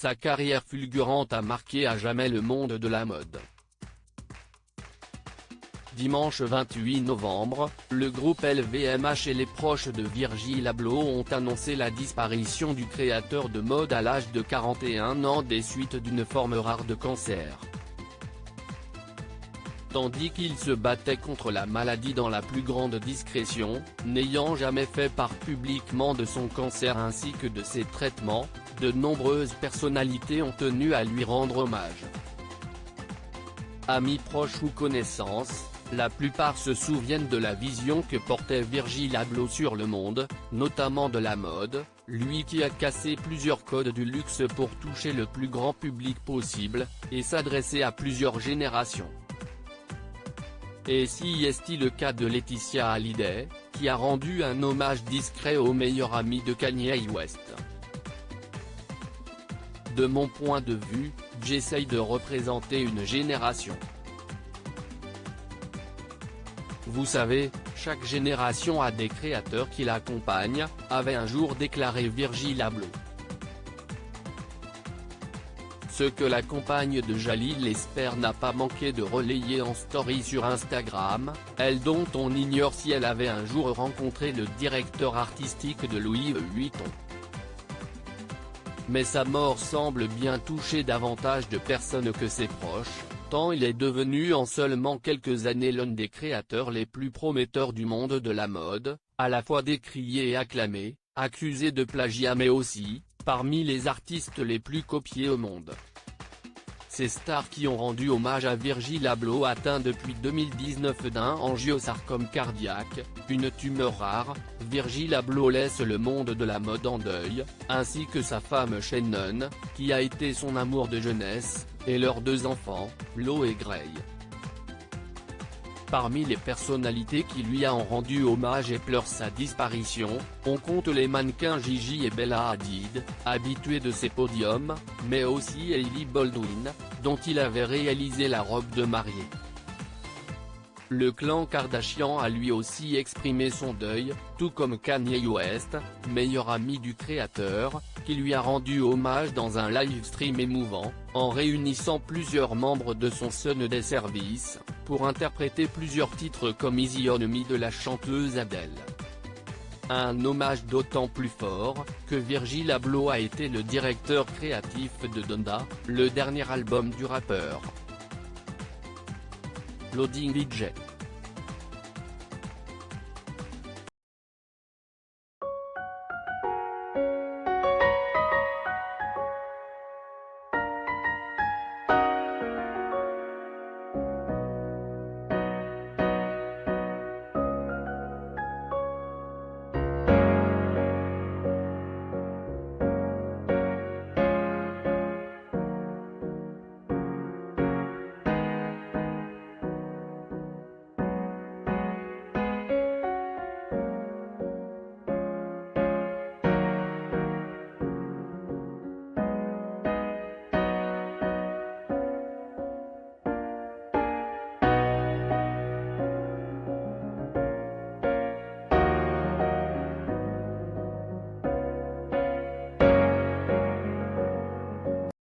sa carrière fulgurante a marqué à jamais le monde de la mode. Dimanche 28 novembre, le groupe LVMH et les proches de Virgil Abloh ont annoncé la disparition du créateur de mode à l'âge de 41 ans des suites d'une forme rare de cancer. Tandis qu'il se battait contre la maladie dans la plus grande discrétion, n'ayant jamais fait part publiquement de son cancer ainsi que de ses traitements, de nombreuses personnalités ont tenu à lui rendre hommage. Amis proches ou connaissances, la plupart se souviennent de la vision que portait Virgil Abloh sur le monde, notamment de la mode, lui qui a cassé plusieurs codes du luxe pour toucher le plus grand public possible, et s'adresser à plusieurs générations. Et si est-il le cas de Laetitia Hallyday, qui a rendu un hommage discret au meilleur ami de Kanye West. De mon point de vue, j'essaye de représenter une génération. Vous savez, chaque génération a des créateurs qui l'accompagnent, avait un jour déclaré Virgil Abloh. Ce que la compagne de Jalil espère n'a pas manqué de relayer en story sur Instagram, elle dont on ignore si elle avait un jour rencontré le directeur artistique de Louis Vuitton. Mais sa mort semble bien toucher davantage de personnes que ses proches, tant il est devenu en seulement quelques années l'un des créateurs les plus prometteurs du monde de la mode, à la fois décrié et acclamé, accusé de plagiat mais aussi, parmi les artistes les plus copiés au monde. Ces stars qui ont rendu hommage à Virgil Abloh atteint depuis 2019 d'un angiosarcome cardiaque, une tumeur rare, Virgil Abloh laisse le monde de la mode en deuil, ainsi que sa femme Shannon, qui a été son amour de jeunesse, et leurs deux enfants, Lo et Gray. Parmi les personnalités qui lui ont rendu hommage et pleurent sa disparition, on compte les mannequins Gigi et Bella Hadid, habitués de ses podiums, mais aussi Hailey Baldwin, dont il avait réalisé la robe de mariée. Le clan Kardashian a lui aussi exprimé son deuil, tout comme Kanye West, meilleur ami du créateur, qui lui a rendu hommage dans un live stream émouvant, en réunissant plusieurs membres de son Sunday Service, pour interpréter plusieurs titres comme Easy on Me de la chanteuse Adele. Un hommage d'autant plus fort, que Virgil Abloh a été le directeur créatif de Donda, le dernier album du rappeur. Loading DJ.